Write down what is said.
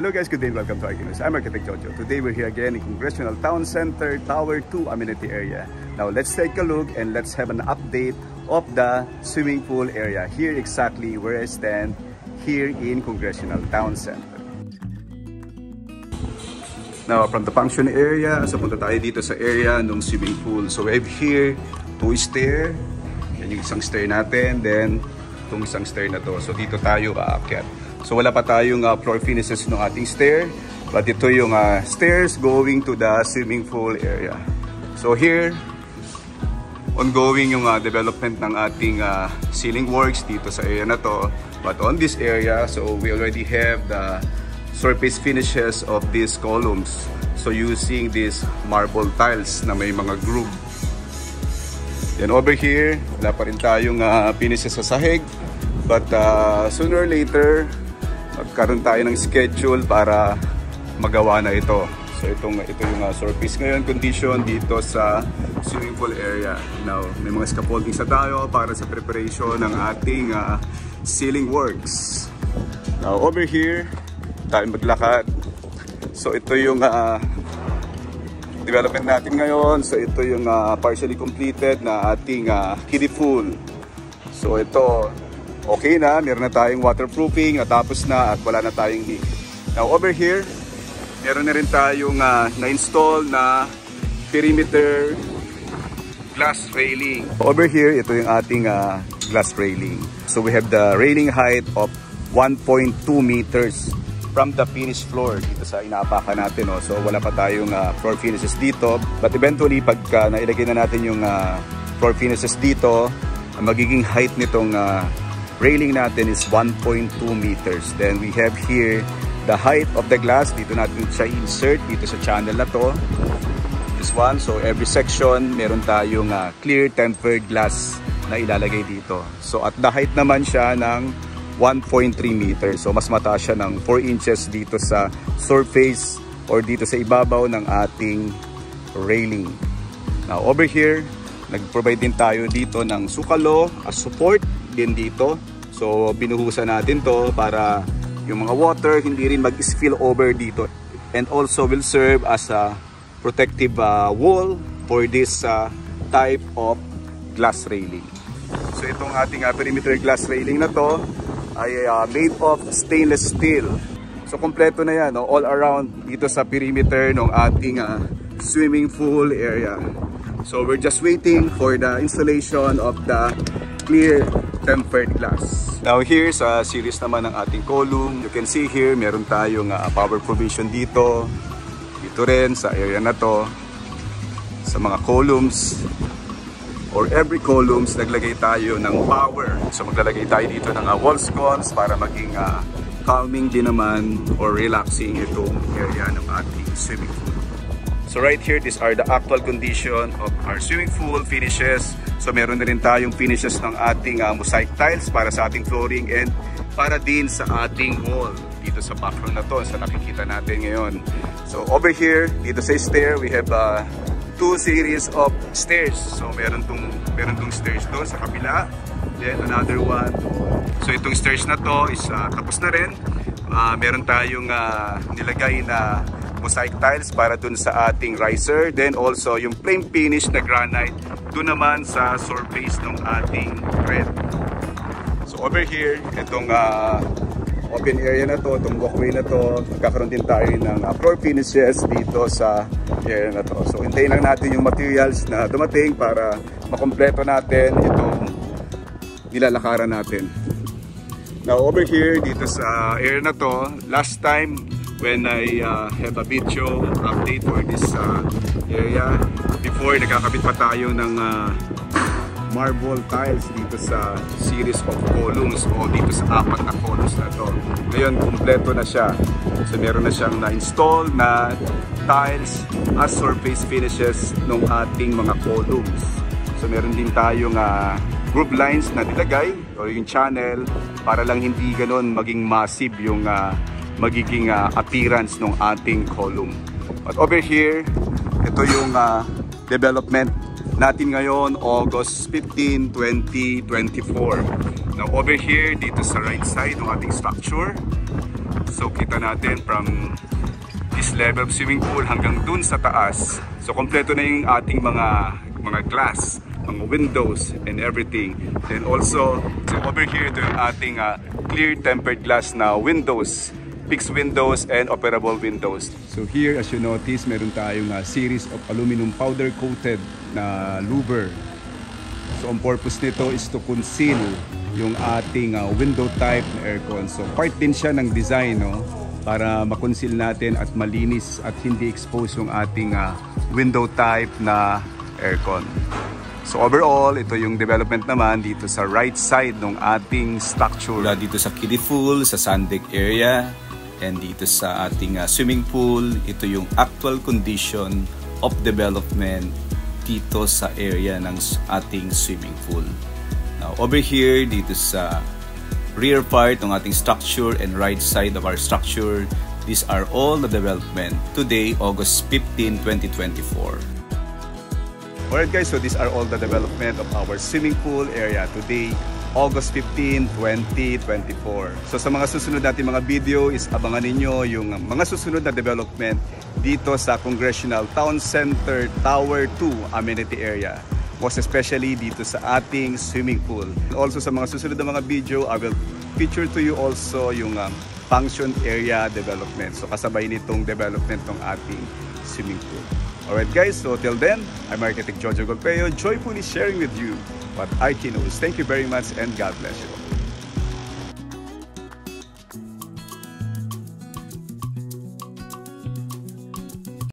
Hello guys, good day and welcome to Archie News. I'm Architect Jojo. Today we're here again in Congressional Town Center, Tower 2 amenity area. Now let's take a look and let's have an update of the swimming pool area. Here exactly where I stand here in Congressional Town Center. Now from the function area, so punta tayo dito sa area ng swimming pool. So we have here two stair. Yan yung isang stair natin, then itong isang stair na to. So dito tayo aakyat. So wala pa tayong floor finishes ng ating stair, but ito yung stairs going to the swimming pool area. So here, ongoing yung development ng ating ceiling works dito sa area na to. But on this area, so we already have the surface finishes of these columns. So using these marble tiles na may mga groove. Then over here, wala pa rin tayong finishes sa sahig. But sooner or later, magkaroon tayo ng schedule para magawa na ito. So ito yung surface ngayon condition dito sa swimming pool area. Now, may mga scaffolding sa tayo para sa preparation ng ating ceiling works. Now, over here, tayo maglakad. So ito yung development natin ngayon. So ito yung partially completed na ating kiddie pool. So ito, okay na, meron na tayong waterproofing, natapos na at wala na tayong leak. Now over here, meron na rin tayong na-install na perimeter glass railing. Over here, ito yung ating glass railing. So we have the railing height of 1.2 meters from the finished floor dito sa inaapakan natin. No? So wala pa tayong floor finishes dito. But eventually, pagka nailagay na natin yung floor finishes dito, ang magiging height nitong railing natin is 1.2 meters. Then we have here the height of the glass. Dito natin siya insert dito sa channel na to. This one. So every section meron tayong clear tempered glass na ilalagay dito. So at the height naman siya ng 1.3 meters. So mas mataas siya ng 4 inches dito sa surface or dito sa ibabaw ng ating railing. Now over here, nag-provide din tayo dito ng sukalo as support din dito. So binuhusan natin to para yung mga water hindi rin mag-spill over dito, and also will serve as a protective wall for this type of glass railing. So itong ating perimeter glass railing na to ay made of stainless steel. So kompleto na yan, no? All around dito sa perimeter ng ating swimming pool area. So we're just waiting for the installation of the clear tempered glass. Now here's a series naman ng ating column. You can see here, meron tayong power provision dito. Dito rin sa area na to. Sa mga columns or every columns, naglagay tayo ng power. So maglalagay tayo dito ng wall sconces para maging calming din naman or relaxing itong area ng ating swimming pool. So right here, these are the actual condition of our swimming pool finishes. So meron na rin tayong finishes ng ating mosaic tiles para sa ating flooring and para din sa ating wall dito sa background na to sa nakikita natin ngayon. So over here, dito sa stair, we have two series of stairs. So meron tong stairs doon sa kabila, then another one. So itong stairs na to is tapos na rin. Meron tayong nilagay na mosaic tiles para dun sa ating riser, then also yung plain finish na granite dun naman sa surface ng ating thread. So over here, itong open area na to, itong walkway na to, magkakaroon din tayo ng floor finishes dito sa area na to. So hintayin lang natin yung materials na dumating para makompleto natin itong nilalakaran natin. Now over here, dito sa area na to, last time when I have a video update for this area, before nagkakabit pa tayo ng marble tiles dito sa series of columns o dito sa 4 na columns na to. Ngayon, kompleto na siya. So meron na siyang na-install na tiles as surface finishes ng ating mga columns. So meron din tayong group lines na nilagay o yung channel para lang hindi ganon maging massive yung magiging appearance ng ating column. But over here, ito yung development natin ngayon, August 15, 2024. Now over here, dito sa right side ng ating structure, So kita natin from this level of swimming pool hanggang dun sa taas. So kompleto na yung ating mga glass, mga windows and everything. Then also, so over here ito yung ating clear tempered glass na windows, fixed windows and operable windows. So here as you notice, meron tayong series of aluminum powder coated na louver. So ang purpose nito is to conceal yung ating window type na aircon. So part din siya ng design, no? Para makonceal natin at malinis at hindi expose yung ating window type na aircon. So overall, ito yung development naman dito sa right side ng ating structure. Dito sa kiddie pool, sa sand deck area, and dito sa ating swimming pool, ito yung actual condition of development dito sa area ng ating swimming pool. Now over here, dito sa rear part ng ating structure and right side of our structure, these are all the development today, August 15, 2024. Alright guys, so these are all the development of our swimming pool area today, August 15, 2024. So sa mga susunod natin mga video is abangan ninyo yung mga susunod na development dito sa Congressional Town Center Tower 2 amenity area. Most especially dito sa ating swimming pool. Also sa mga susunod na mga video, I will feature to you also yung function area development. So kasabay nitong development ng ating swimming pool. Alright guys, so till then, I'm Architect Jojo Golpeo, joyfully sharing with you what IT knows. Thank you very much and God bless you.